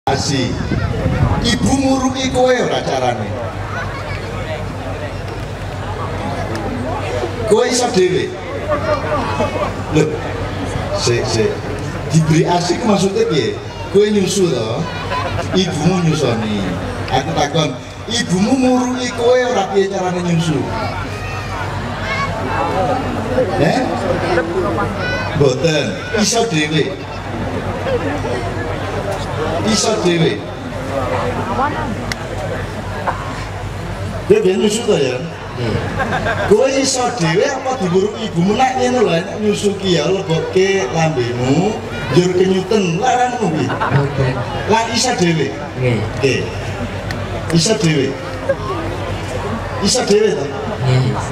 Asi ibu nguruki kowe ora carane. Kowe iso dhewe. Lho, sik diberi asi ku maksudnya piye? Kowe nyusu to, ibumu nyusoni. Aku takon, ibumu nguruki kowe ora piye carane nyusu? Boten, iso dhewe. Iso dhewe. Dia biar nyusu to ya. Kowe iso dhewe apa diburuki ibumu nak ngene lho, nek nyusu ki ya lebokke lambemu, njur kenyuten larangmu kuwi. Lah iso dhewe. Nggih. Iso dhewe. Iso dhewe to?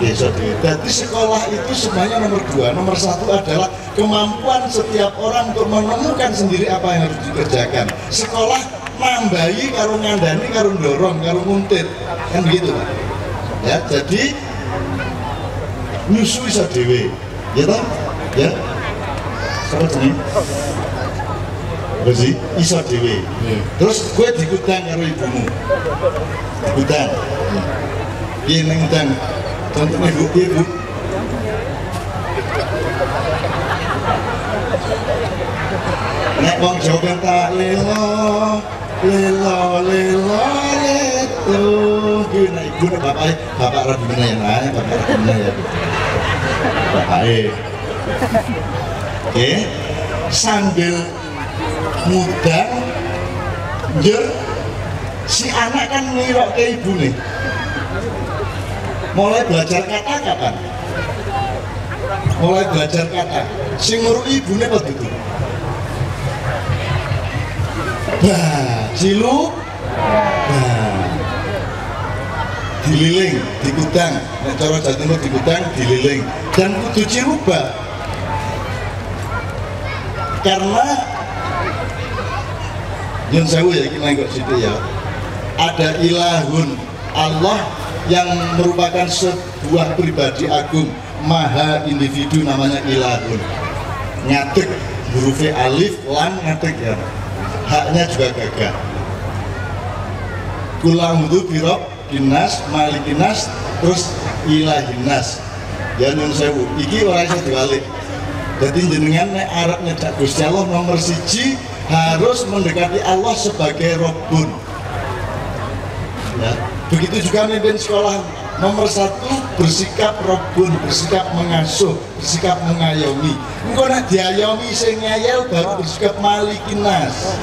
Iso dhewe. Jadi sekolah itu sebenarnya nomor 2. Nomor 1 adalah kemampuan setiap orang untuk menemukan sendiri apa yang harus dikerjakan. Sekolah nambahi karo ngandani karo dorong karo nguntit kan begitu Pak ya. Jadi nyusu iso dhewe ya toh ya sama jenenge berarti iso dhewe. Terus gue digudang karo ibumu digudang piye ning ngudang contohnya ibu nek wong Jawa kata lelo leto kuwi nek ibu nek bapak Rabi Mena ya bapak Rabi Mena ya bapake oke sambil mudang njur si anak kan ngirokke ibune mulai belajar kata kapan? Mulai belajar kata sing nguruki ibune apa gitu? Bah, cilu, bah, dililing, digudang, nek cara Jawa Timur digudang, dililing, dan kudu cirubah. Karena yang saya ya kita nggak situ ya, ada ilahun Allah yang merupakan sebuah pribadi agung, maha individu namanya ilahun. Ngadeg huruf alif, lam ngadeg ya. Haknya juga gagah. Kulamudhu birok dinas, malikinas, terus ilahinas. Ya nun sewu. Iki orang saya diwalik. Jadi jenengan nek arep nyedak Gusti Allah nomor 1 harus mendekati Allah sebagai Rabbun. Ya. Begitu juga mimpin sekolah nomor 1 bersikap Rabbun, bersikap mengasuh, bersikap mengayomi. Engko nek diayomi sing ngeyel baru bersikap malikinas.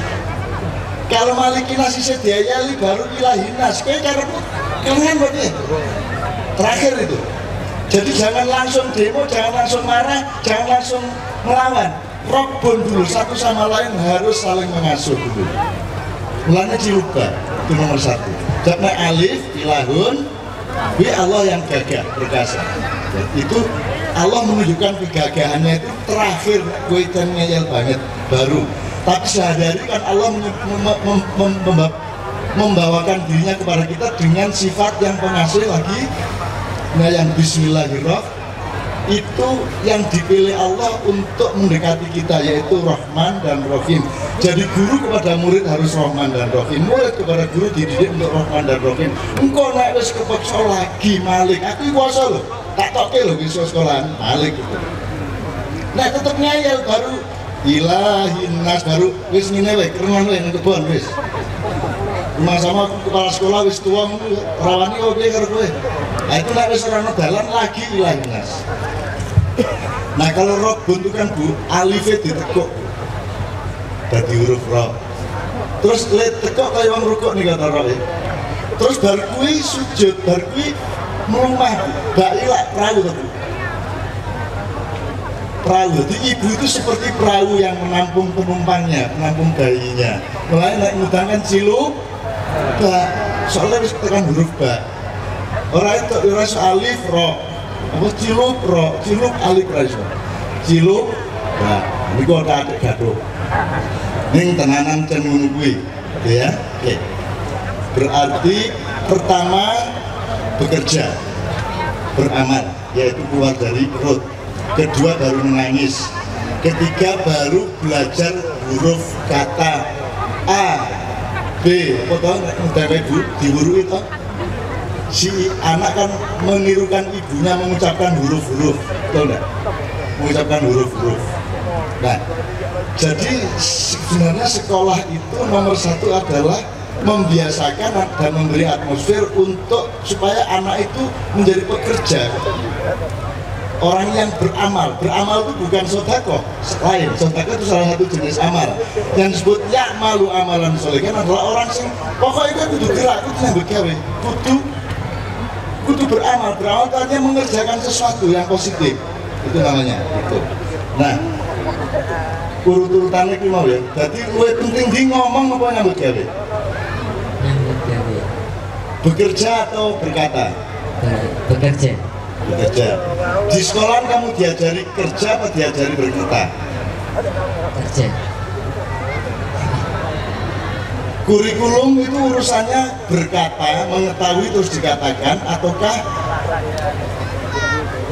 Kalau malikinas isih diayali baru ilahinas. Kowe karepmu kalian berarti terakhir itu. Jadi jangan langsung demo, jangan langsung marah, jangan langsung melawan. Rabbun dulu, satu sama lain harus saling mengasuh dulu. Mulanya dirubah, itu nomor 1. Jadi alif, ilahun, bi Allah yang gagah, perkasa. Itu Allah menunjukkan kegagahannya itu terakhir, gue ngeyel banget, baru. Tapi sehari-hari kan Allah membawakan dirinya kepada kita dengan sifat yang pengasih lagi. Nah yang bismillahirrahmanirrahim itu yang dipilih Allah untuk mendekati kita, yaitu Rahman dan Rahim. Jadi guru kepada murid harus Rahman dan Rahim, murid kepada guru dididik untuk Rahman dan Rahim. Engkau naik wis kepeksa lagi Malik, aku kuasa loh, tak toke loh bisa sekolahan Malik gitu. Nah tetap ngayal baru ilahinas baru wis ngene wae kerenan wae nang kebon wis. Rumah sama kepala sekolah wis tua rawani kok piye karo kowe. Nah itu nek wis ora dalan lagi ilahinas. Nah kalau Rabbun itu kan Bu, alifnya ditekuk dadi huruf ra. Terus le tekuk kaya wong rukuk nih kata ra. Terus bar kuwi sujud, bar kuwi mlumah bak ilak perahu to Bu. Perahu, jadi ibu itu seperti perahu yang menampung penumpangnya, menampung bayinya. Mulai naik ngudangkan cilu, bak, soalnya harus tekan huruf bak. Orang itu harus alif, ro, apa cilu, ro, cilu, alif, raiso. Cilu, bak, ini kok ada adik gaduh. Ini tenanan cenderung gue, ya. Oke. Berarti pertama bekerja, beramal, yaitu keluar dari perut. Kedua baru menangis, ketiga baru belajar huruf kata A, B apa toh nggawe diwuru itu si anak kan menirukan ibunya mengucapkan huruf-huruf, betul enggak? Mengucapkan huruf-huruf. Nah, jadi sebenarnya sekolah itu nomor satu adalah membiasakan dan memberi atmosfer untuk supaya anak itu menjadi pekerja, orang yang beramal. Beramal itu bukan sodako, lain. Sodako itu salah satu jenis amal. Yang disebut ya malu amalan soleh kan adalah orang sing pokoknya kudu gerak, kudu yang begawe, kudu beramal. Beramal itu artinya mengerjakan sesuatu yang positif, itu namanya. Itu. Nah, urut-urutannya itu mau ya. Jadi lebih penting di ngomong apa nyambut gawe? Nyambut gawe. Bekerja atau berkata? Bekerja. Bekerja. Di sekolah kamu diajari kerja apa diajari berkata? Kerja. Kurikulum itu urusannya berkata, mengetahui terus dikatakan, ataukah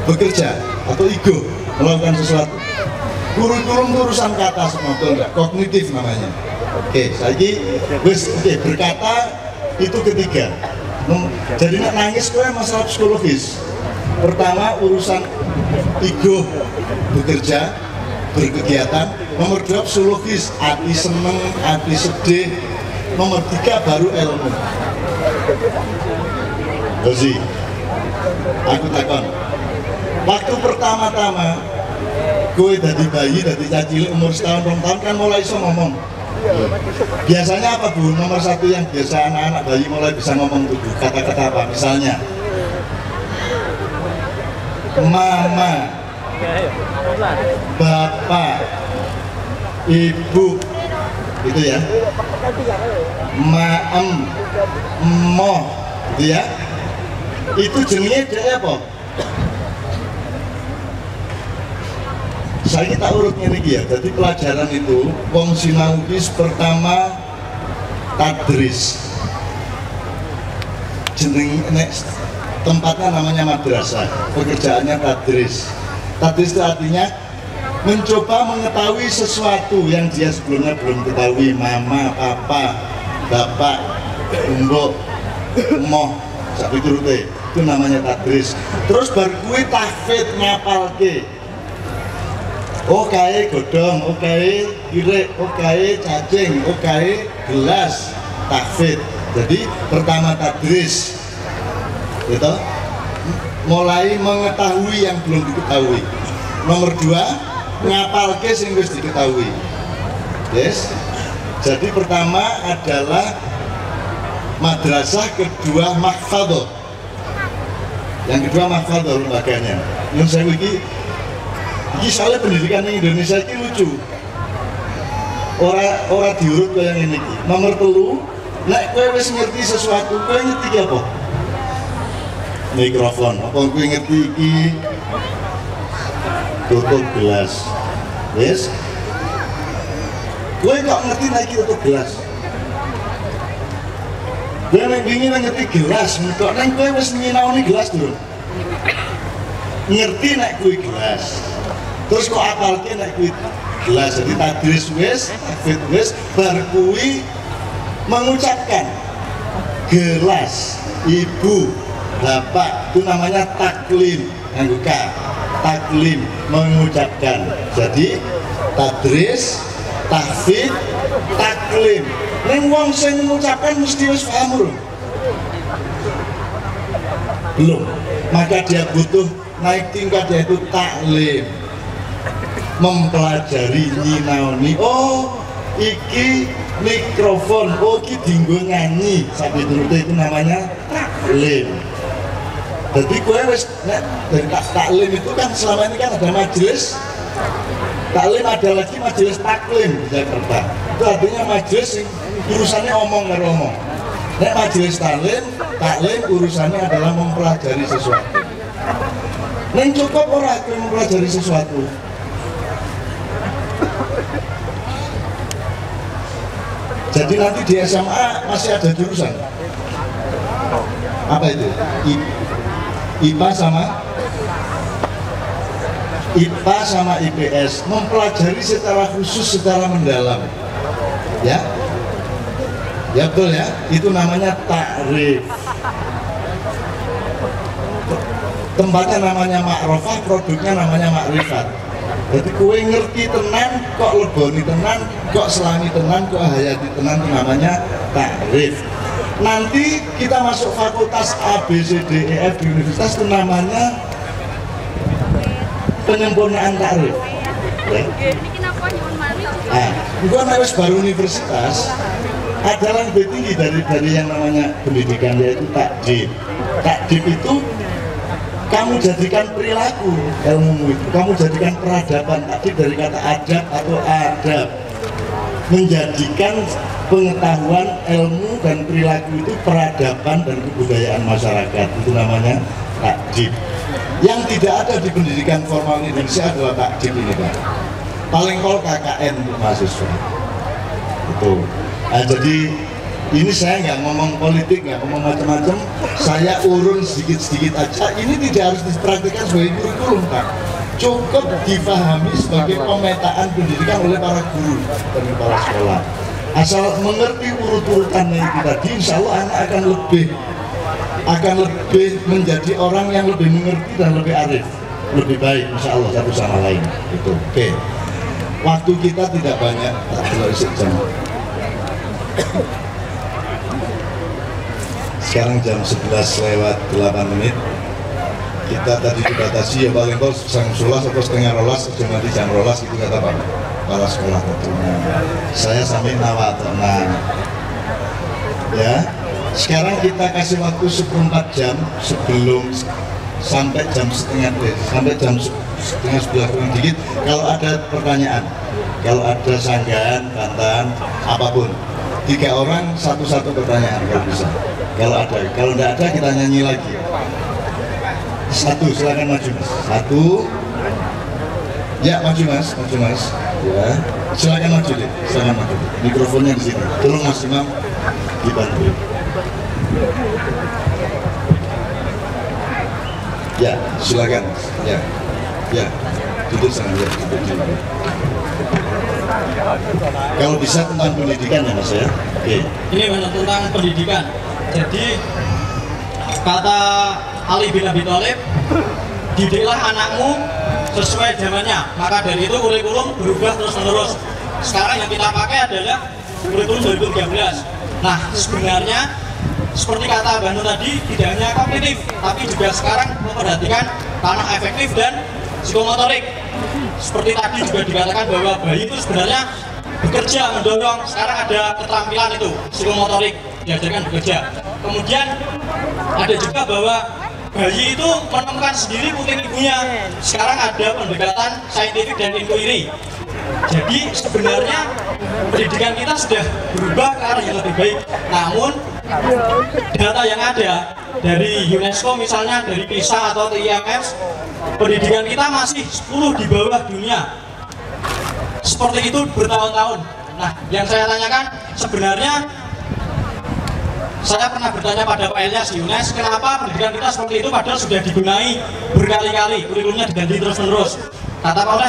bekerja atau ego melakukan sesuatu? Kurikulum itu urusan kata semua, betul enggak? Kognitif namanya. Oke, lagi berkata itu ketiga. Jadi nangis itu masalah psikologis. Pertama urusan ego bekerja, berkegiatan. Nomor dua psikologis, hati seneng, hati sedih. Nomor tiga baru ilmu. Dozi, aku takon. Waktu pertama-tama gue dari bayi, dari cilik umur setahun, 2 tahun kan mulai bisa ngomong. Biasanya apa Bu? Nomor satu yang biasa anak-anak bayi mulai bisa ngomong tuh kata-kata apa? Misalnya mama, bapak, ibu, gitu ya. Maem, moh, gitu ya. Itu jenenge dia apa? Saya tak urut ini ya. Jadi pelajaran itu wong sinau pertama tadris. Jeneng tempatnya namanya madrasah, pekerjaannya tadris. Tadris itu artinya mencoba mengetahui sesuatu yang dia sebelumnya belum ketahui. Mama, papa, bapak, umbok, moh, sapi turute, itu namanya tadris. Terus baru kui tahfidz ngapalke. Oke godong, oke kirek, oke cacing, oke gelas, tahfidz. Jadi pertama tadris, gitu, mulai mengetahui yang belum diketahui. Nomor dua, ngapalke sing wis diketahui. Yes. Jadi pertama adalah madrasah, kedua mahfadhah. Yang kedua mahfadhah lembaganya. Yang saya ini soalnya pendidikan di Indonesia ini lucu. Orang diurut kayak yang ini. Nomor telu, nek kowe wis ngerti sesuatu, kowe ngerti apa? Mikrofon. Apa kowe ngerti iki? Tutup gelas. Wis. Kowe kok ngerti nek iki tutup gelas? Kowe nek wingi ngerti gelas, kok nek kowe wis nyinaoni gelas durung? Ngerti nek kuwi gelas. Terus kok apalke nek kuwi gelas. Jadi tadris wis, tahfidz wis, bar kuwi mengucapkan gelas, ibu, bapak, itu namanya taklim, nganggo ka. Taklim, mengucapkan. Jadi tadris, tahfidz, taklim. Ning wong sing mengucapkan mesti wis paham belum? Belum. Maka dia butuh naik tingkat, yaitu taklim, mempelajari, nyinaoni. Oh iki mikrofon, oh iki dinggo nyanyi, sampai turute itu namanya taklim. Jadi gue wis dari taklim itu kan selama ini kan ada majelis taklim, ada lagi majelis taklim di Jakarta. Itu artinya majelis yang urusannya omong karo omong. Nek majelis taklim urusannya adalah mempelajari sesuatu. Neng cukup orang yang mempelajari sesuatu. Jadi nanti di SMA masih ada jurusan. Apa itu? IPA sama IPS, mempelajari secara khusus, secara mendalam. Ya. Ya betul ya, itu namanya takrif. Tempatnya namanya makrofah, produknya namanya makrifat. Jadi kue ngerti tenan, kok leboni tenan, kok selami tenan, kok hayati tenan, itu namanya takrif. Nanti kita masuk fakultas A, B, C, D, E, F di universitas, itu namanya penyempurnaan takrif. Ya. Nah, gua harus baru universitas adalah lebih tinggi dari yang namanya pendidikan, yaitu takdib. Takdib itu kamu jadikan perilaku ilmu itu, kamu jadikan peradaban. Takdib dari kata adab atau adab, menjadikan pengetahuan, ilmu dan perilaku itu peradaban dan kebudayaan masyarakat, itu namanya takdib. Yang tidak ada di pendidikan formal Indonesia adalah takdib ini, Pak. Paling kol KKN untuk mahasiswa itu. Nah, jadi ini saya nggak ngomong politik, nggak ngomong macam-macam, saya urun sedikit-sedikit aja. Ini tidak harus dipraktikkan sebagai kurikulum, Pak. Cukup difahami sebagai pemetaan pendidikan oleh para guru dan kepala sekolah. Asal mengerti urut-urutannya itu tadi, insya Allah anak akan lebih menjadi orang yang lebih mengerti dan lebih arif, lebih baik, insya Allah satu sama lain. Itu. Oke. Waktu kita tidak banyak, jam. Sekarang jam 11:08. Kita tadi dibatasi ya paling kok jam 11 atau setengah rolas, nanti jam rolas itu kata Pak kepala sekolah tentunya. Saya sampai nawatonan. Ya, sekarang kita kasih waktu 14 jam sebelum sampai jam setengah 11 kurang dikit. Kalau ada pertanyaan, kalau ada sanggahan, bantahan, apapun, 3 orang satu-satu pertanyaan kalau bisa. Kalau tidak ada kita nyanyi lagi. 1, silakan maju Mas. 1, ya maju Mas. Ya, silakan maju deh, silakan maju. Mikrofonnya di sini. Tolong Mas Imam dibantu. Ya, silakan. Ya, duduk sana ya. Kalau bisa tentang pendidikan ya Mas ya. Oke. Ini tentang pendidikan. Jadi kata Ali bin Abi Thalib, didiklah anakmu sesuai zamannya. Maka dari itu kurikulum berubah terus-menerus. Sekarang yang kita pakai adalah kurikulum 2013. Nah, sebenarnya seperti kata Banu tadi, tidak hanya kognitif, tapi juga sekarang memperhatikan tanah efektif dan psikomotorik. Seperti tadi juga dikatakan bahwa bayi itu sebenarnya bekerja, mendorong. Sekarang ada keterampilan itu, psikomotorik, diajarkan bekerja. Kemudian ada juga bahwa bayi itu menemukan sendiri puting ibunya. Sekarang ada pendekatan saintifik dan inquiry. Jadi sebenarnya pendidikan kita sudah berubah ke arah yang lebih baik. Namun data yang ada dari UNESCO misalnya, dari PISA atau IMF, pendidikan kita masih 10 di bawah dunia. Seperti itu bertahun-tahun. Nah, yang saya tanyakan sebenarnya, saya pernah bertanya pada Pak Ilyas di UNES, kenapa pendidikan kita seperti itu padahal sudah digunakan berkali-kali, kurikulumnya diganti terus-menerus. Kata Pak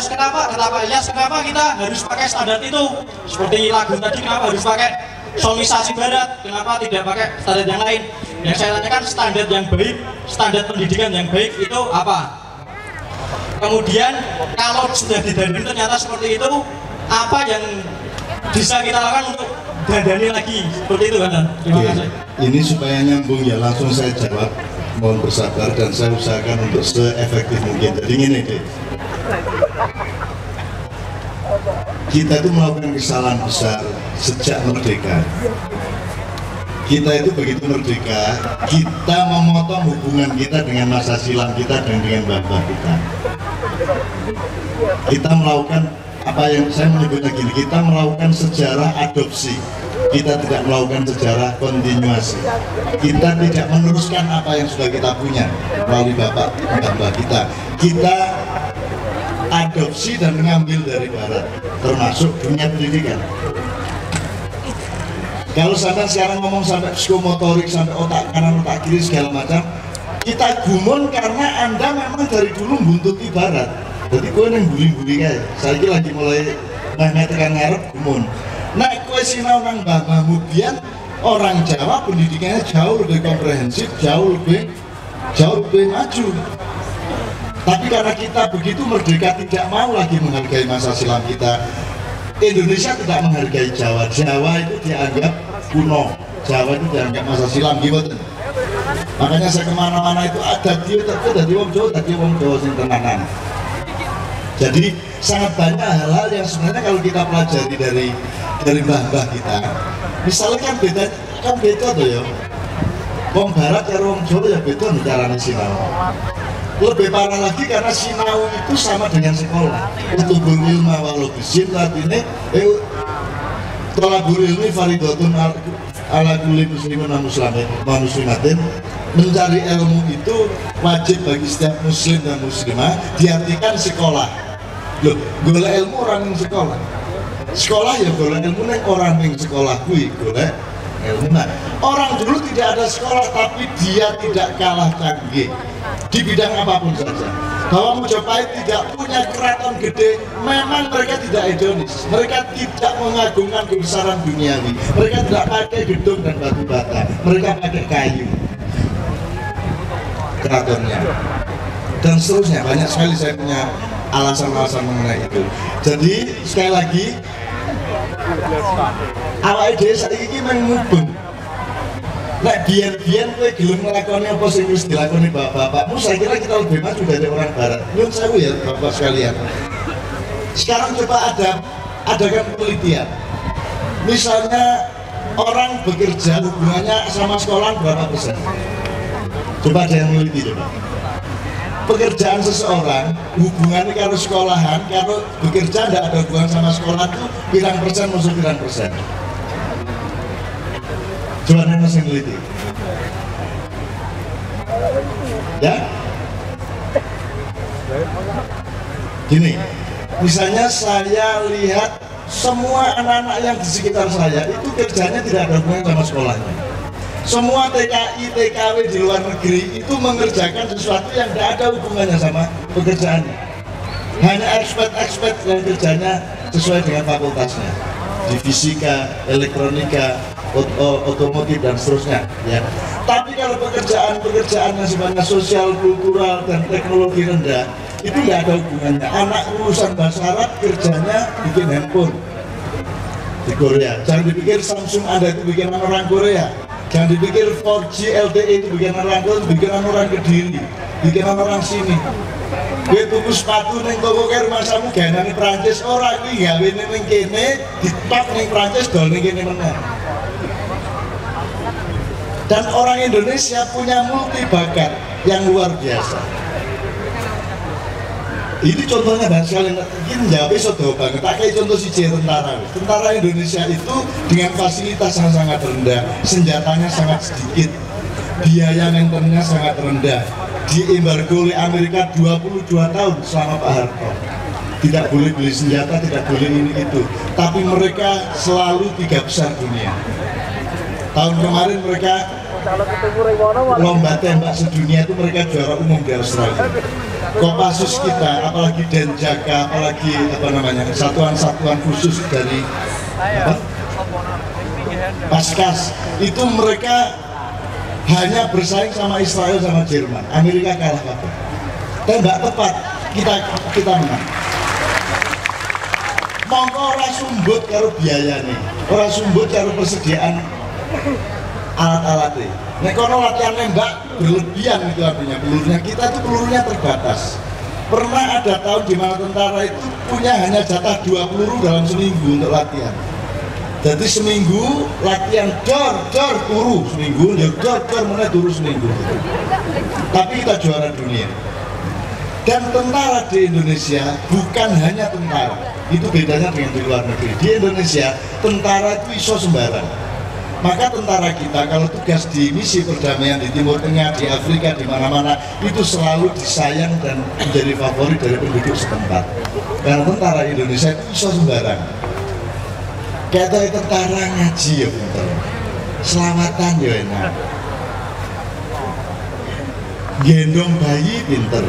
Ilyas, kenapa kita harus pakai standar itu? Seperti lagu tadi, kenapa harus pakai sonisasi barat, kenapa tidak pakai standar yang lain? Yang saya tanyakan, standar yang baik, standar pendidikan yang baik itu apa? Kemudian kalau sudah didandani ternyata seperti itu, apa yang bisa kita lakukan untuk dandani lagi seperti itu kan? Terima kasih. Ini supaya nyambung ya, langsung saya jawab. Mohon bersabar dan saya usahakan untuk se-efektif mungkin. Jadi gini deh, kita itu melakukan kesalahan besar sejak merdeka. Kita itu begitu merdeka, kita memotong hubungan kita dengan masa silam kita dan dengan bapak kita. Kita melakukan apa yang saya menyebutnya gini, kita melakukan sejarah adopsi. Kita tidak melakukan sejarah kontinuasi. Kita tidak meneruskan apa yang sudah kita punya melalui bapak kita. Kita adopsi dan mengambil dari barat, termasuk dunia pendidikan. Kalau sampai sekarang ngomong sampai psikomotorik, sampai otak kanan, otak kiri segala macam, kita gumun karena Anda memang dari dulu buntuti barat. Jadi gue yang bully-bully kayak, saya ini lagi mulai tekan ngarep gumun. Nah, kue sinau nang mbah-mbahmu biyen orang Jawa pendidikannya jauh lebih komprehensif, jauh lebih maju. Tapi karena kita begitu merdeka tidak mau lagi menghargai masa silam kita, Indonesia tidak menghargai Jawa. Jawa itu dianggap kuno, Jawa itu dianggap masa silam gitu. Makanya saya kemana-mana itu ada dia tapi dari wong Jawa sing tenanan. Jadi sangat banyak hal-hal yang sebenarnya kalau kita pelajari dari mbah-mbah kita, misalnya kan beda tuh ya. Wong Barat karo wong Jawa ya beda nih caranya sinau. Lebih parah lagi karena sinau itu sama dengan sekolah. Untuk berilmu walau bisin artinya tolabul ilmi faridatun ala kulli muslimin wa muslimatin. Mencari ilmu itu wajib bagi setiap muslim dan muslimah, diartikan sekolah. Loh, golek ilmu orang yang sekolah. Sekolah ya golek ilmu ning orang yang sekolah kuwi golek ilmu. Nah, orang dulu tidak ada sekolah tapi dia tidak kalah canggih di bidang apapun saja. Bahwa Mojopahit tidak punya keraton gede, memang mereka tidak hedonis, mereka tidak mengagungkan kebesaran duniawi, mereka tidak pakai gedung dan batu bata, mereka pakai kayu keratonnya dan seterusnya. Banyak sekali saya punya alasan-alasan mengenai itu. Jadi sekali lagi awake dhewe saiki mengubeng. Nek biyen kowe gelem nglakoni apa sing wis dilakoni bapak-bapakmu, saya kira kita lebih maju dari orang barat. Nyuwun sewu ya Bapak sekalian. Sekarang coba adakan penelitian. Misalnya orang bekerja hubungannya sama sekolah berapa persen? Coba ada yang meneliti coba. Pekerjaan seseorang hubungannya kalau sekolahan, kalau bekerja tidak ada hubungan sama sekolah itu pirang persen musuh pirang persen. Coba nih masih meneliti. Ya? Gini, misalnya saya lihat semua anak-anak yang di sekitar saya itu kerjanya tidak ada hubungan sama sekolahnya. Semua TKI, TKW di luar negeri itu mengerjakan sesuatu yang tidak ada hubungannya sama pekerjaannya. Hanya expert yang kerjanya sesuai dengan fakultasnya, di fisika, elektronika, otomotif dan seterusnya. Ya. Tapi kalau pekerjaan yang sifatnya sosial, kultural dan teknologi rendah itu tidak ada hubungannya. Anak lulusan bahasa Arab kerjanya bikin handphone di Korea. Jangan dipikir Samsung Anda itu bikinan orang Korea. Jangan dipikir 4G LTE itu bikinan orang Korea, bikinan orang Kediri, bikinan orang sini. Gue tuku sepatu neng toko ke rumah samu gaya nang Prancis ora kuwi gawe ning kene dipak ning Prancis dol ning kene meneh. Dan orang Indonesia punya multi bakat yang luar biasa. Ini contohnya banyak sekali. Ini jawabnya sodoh banget. Tak kayak contoh si tentara. Tentara Indonesia itu dengan fasilitas yang sangat rendah, senjatanya sangat sedikit, biaya maintenance sangat rendah. Diembargo oleh Amerika 22 tahun selama Pak Harto. Tidak boleh beli senjata, tidak boleh ini itu. Tapi mereka selalu 3 besar dunia. Tahun kemarin mereka lomba tembak sedunia itu mereka juara umum di Australia. Kopassus kita, apalagi Denjaka, apalagi satuan-satuan khusus dari Paskas, itu mereka hanya bersaing sama Israel sama Jerman. Amerika kalah kabeh. Tembak tepat kita menang. Mongko ora sumbut karo biayane, ora sumbut karo persediaan alat-alatnya. Nek kono latihan nembak berlebihan itu artinya kita itu pelurunya terbatas. Pernah ada tahun di mana tentara itu punya hanya jatah 2 peluru dalam seminggu untuk latihan. Jadi seminggu latihan dor turu seminggu, ya dor mana turu seminggu. Tapi kita juara dunia. Dan tentara di Indonesia bukan hanya tentara, itu bedanya dengan di luar negeri. Di Indonesia tentara itu iso sembarang. Maka tentara kita kalau tugas di misi perdamaian di Timur Tengah, di Afrika, di mana-mana itu selalu disayang dan menjadi favorit dari penduduk setempat. Karena tentara Indonesia itu iso sembarang. Kayak tentara ngaji ya pinter, selawatan ya enak, gendong bayi pinter,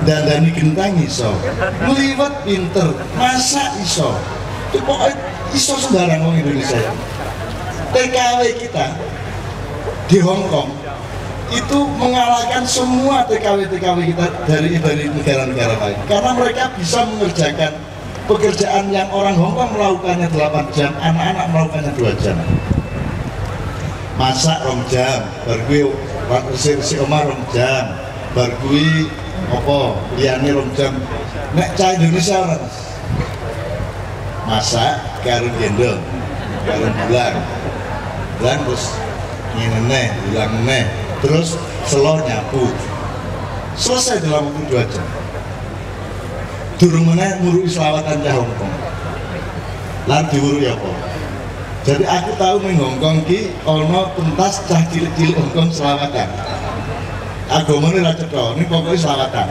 dandani gentang iso, meliwat pinter, masak iso. Itu pokoknya iso sembarang orang Indonesia ya. TKW kita di Hong Kong itu mengalahkan semua TKW-TKW kita dari negara-negara lain, karena mereka bisa mengerjakan pekerjaan yang orang Hong Kong melakukannya 8 jam, anak-anak melakukannya 2 jam. Masak 2 jam, berkuih si omah 2 jam, berkuih apa liyane 2 jam. Nek cah Indonesia orang masak karo gendong, karo bulang terus ngene bulang neh, terus selo nyapu, selesai dalam waktu 2 jam. Durung meneh ngurui selawatan cah Hong Kong. Lan diurui apa? Jadi aku tahu ning Hong Kong ki ana pentas cah cilik-cilik Hong Kong selawatan. Agamane ra cetha, ning pokoke selawatan.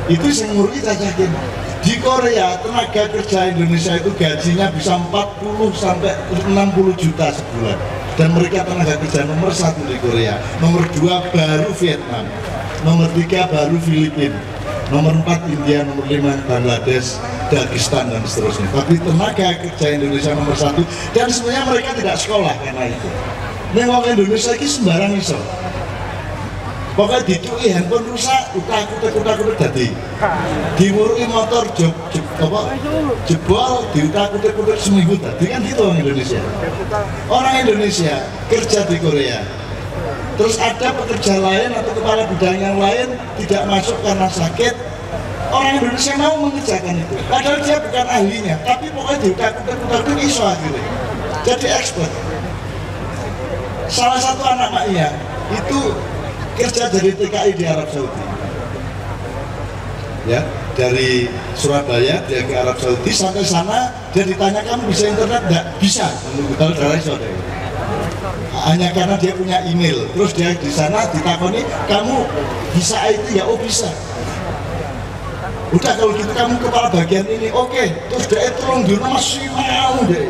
Itu sing ngurui cah-cah kene. Di Korea tenaga kerja Indonesia itu gajinya bisa 40 sampai 60 juta sebulan. Dan mereka tenaga kerja nomor 1 di Korea, nomor 2 baru Vietnam, nomor 3 baru Filipina, nomor 4 India, nomor 5 Bangladesh, Dagestan dan seterusnya. Tapi tenaga kerja Indonesia nomor 1, dan sebenarnya mereka tidak sekolah karena itu. Ning wong Indonesia iki sembarang iso. Pokoknya dicuki handphone rusak, utak-utak dadi. Diwurui motor jebol, diutak-utak seminggu tadi, kan gitu orang Indonesia. Orang Indonesia kerja di Korea, terus ada pekerja lain atau kepala bidang yang lain tidak masuk karena sakit, orang Indonesia mau mengerjakan itu. Padahal dia bukan ahlinya, tapi pokoknya diutak-utak iso akhirnya. Jadi expert. Salah satu anak maknya itu kerja dari TKI di Arab Saudi, ya, dari Surabaya dia ke Arab Saudi, sampai sana dia ditanya kamu bisa internet nggak? Bisa, kalau dari Saudi. Hanya karena dia punya email, terus dia di sana ditakoni kamu bisa IT ya? Oh bisa. Udah kalau gitu kamu kepala bagian ini, oke. Terus dia tolong di rumah masih mau deh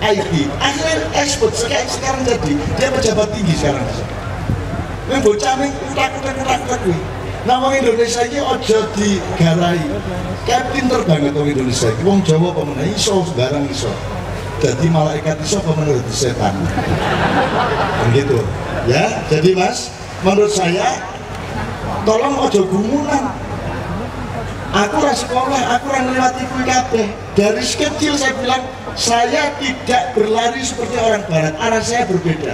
IT. Akhirnya expert sekarang jadi dia pejabat tinggi sekarang. Ini bocah nih utak-utak nih. Nah, orang Indonesia ini ojo digarai. Kayak pinter banget orang Indonesia. Wong Jawa pemenang iso, sembarang iso. Jadi malaikat iso pemenang jadi setan. Begitu. Ya, jadi Mas, menurut saya tolong ojo gumunan. Aku ra sekolah, aku ra ngliwati kuwi kabeh. Dari kecil saya bilang, saya tidak berlari seperti orang barat. Arah saya berbeda.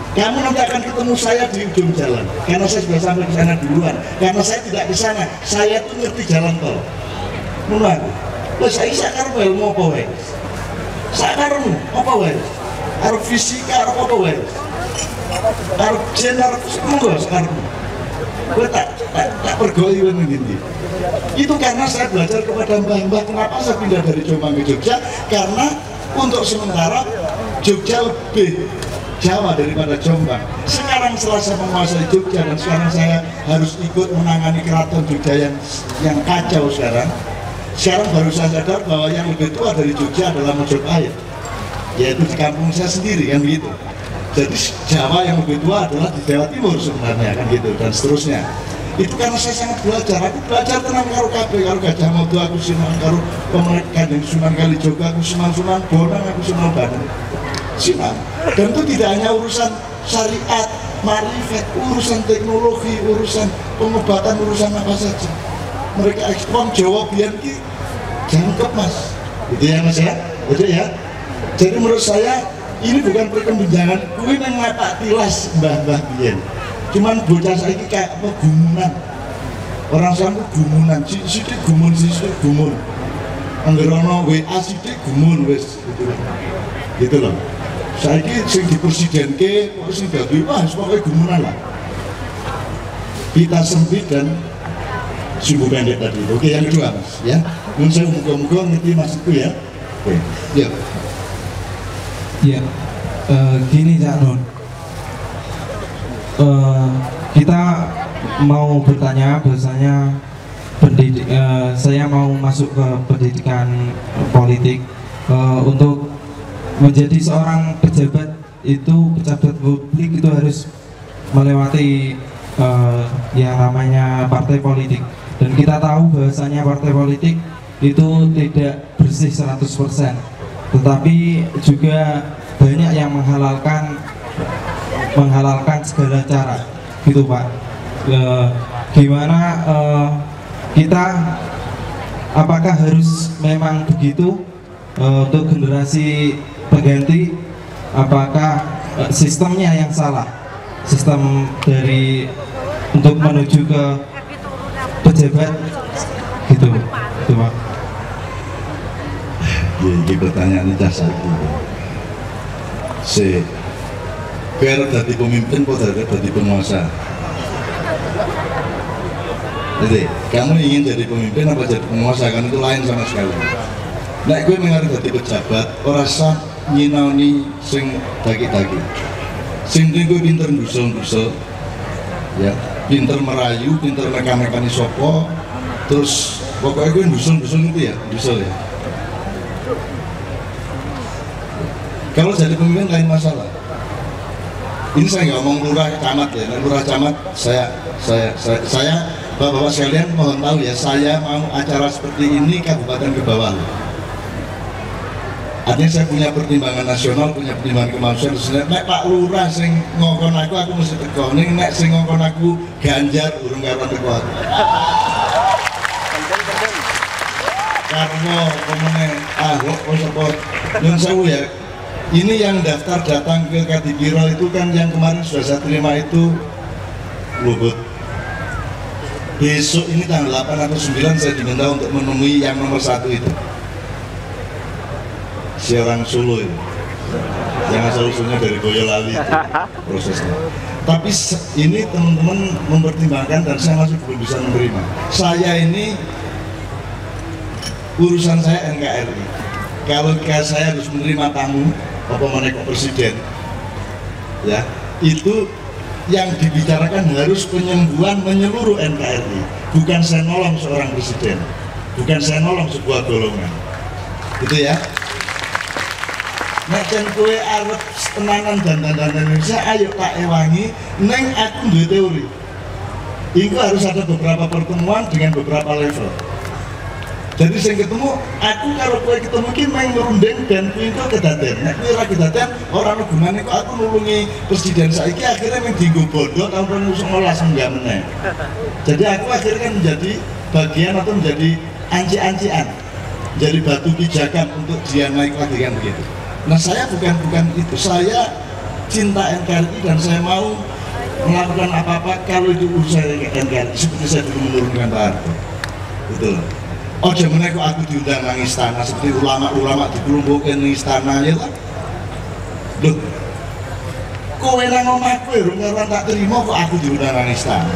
Kamu nanti akan ketemu saya di ujung jalan, karena saya sudah sampai ke sana duluan. Karena saya tidak di sana, saya tuh ngerti jalan tol. Mulai, saya karena ilmu apa wae? Saya karena apa wae? Harus fisika, harus apa wae? Harus jenar, semua sekarang. Gue tak pergoli begini. Itu karena saya belajar kepada mbah-mbah. Kenapa saya pindah dari Jombang ke Jogja? Karena untuk sementara Jogja lebih Jawa daripada Jombang. Sekarang setelah saya menguasai Jogja dan sekarang saya harus ikut menangani keraton Jogja yang kacau sekarang. Sekarang baru saya sadar bahwa yang lebih tua dari Jogja adalah Mojopahit, yaitu di kampung saya sendiri, kan begitu. Jadi Jawa yang lebih tua adalah di Jawa Timur sebenarnya, kan gitu, dan seterusnya. Itu karena saya sangat belajar. Aku belajar tentang karo kabeh, karo Gajah Mada aku sinau, karo Kanjeng Sunan Kalijaga aku sinau, Sunan Bonang aku sinau banget. Sinau. Dan itu tidak hanya urusan syariat, marifat, urusan teknologi, urusan pengobatan, urusan apa saja. Mereka ekspor Jawa biar ki jangkep Mas. Gitu ya Mas ya? Gitu ya. Jadi menurut saya ini bukan perkembangan kuwi nang mapak tilas mbah-mbah biyen. Cuman bocah saiki kayak apa gumunan. Orang sana gumunan, sithik gumun, sithik gumun. Angger ana WA sithik gumun wis gitu. Gitu loh. Saiki sing dipresidenke kok sing dadi Mas pokoke gumunan lah. Kita sempit dan sumbu pendek tadi. Oke, yang kedua Mas ya. Mun saya muga-muga ngerti maksudku ya. Oke. Ya. Ya. Gini Cak Nun. Kita mau bertanya bahwasanya saya mau masuk ke pendidikan politik untuk menjadi seorang pejabat publik itu harus melewati yang namanya partai politik, dan kita tahu bahwasanya partai politik itu tidak bersih 100%. tetapi juga banyak yang menghalalkan segala cara, gitu Pak. Gimana kita, apakah harus memang begitu untuk generasi pengganti? Apakah sistemnya yang salah, sistem dari untuk menuju ke pejabat, gitu Pak? Ini pertanyaan dasar si biar jadi pemimpin kok jadi penguasa. Jadi kamu ingin jadi pemimpin apa jadi penguasa, kan itu lain sama sekali. Nek gue mengarep jadi pejabat, ora sah nyinaoni sing daki-daki. Sing gue pinter dusul-dusul, ya, pinter merayu, pinter mekan-mekani sopo, terus pokoknya gue dusul-dusul itu ya, dusul ya. Kalau jadi pemimpin lain masalah. Ini saya nggak ngomong lurah camat ya, lurah camat saya bapak-bapak sekalian mohon tahu ya, saya mau acara seperti ini kabupaten ke bawah. Artinya saya punya pertimbangan nasional, punya pertimbangan kemanusiaan. Nek Pak Lurah sing ngongkon aku mesti teko. Nek sing ngongkon aku Ganjar urung karuan teko aku. Karena pemene Ahok support nyun sewu ya. Ini yang daftar datang ke Kadipiro itu kan yang kemarin sudah saya terima itu Luhut. Besok ini tanggal 8 atau 9 saya diminta untuk menemui yang nomor 1 itu, si orang Solo itu, yang asal-usulnya dari Boyolali itu prosesnya. Tapi ini teman-teman mempertimbangkan dan saya masih belum bisa menerima. Saya ini urusan saya NKRI. Kalau saya harus menerima tamu apa menaik presiden, ya itu yang dibicarakan harus penyembuhan menyeluruh NKRI, bukan saya nolong seorang presiden, bukan saya nolong sebuah golongan, gitu ya. Nek jan kowe arep tenanan dan Indonesia, ayo tak ewangi, neng aku duwe teori. Itu harus ada beberapa pertemuan dengan beberapa level. Jadi saya ketemu, aku kalau kowe ketemu ki main ngerundeng dan pintu kedaten. Nek kowe ora kedaten, ora ono gunane kok aku nulungi presiden saiki akhirnya mung dienggo bodoh tahun 2019 enggak meneh. Jadi aku akhirnya kan menjadi bagian atau menjadi anci-ancian. Jadi batu pijakan untuk dia naik lagi kan begitu. Nah saya bukan itu, saya cinta NKRI dan saya mau melakukan apa-apa kalau itu urusan NKRI seperti saya dulu menurunkan Pak Harto. Betul. Oh jaman kok aku diundang nang istana seperti ulama-ulama dikumpulkan nang istana ya lah. Loh, kowe nang omahku ya, tak terima kok aku diundang nang istana.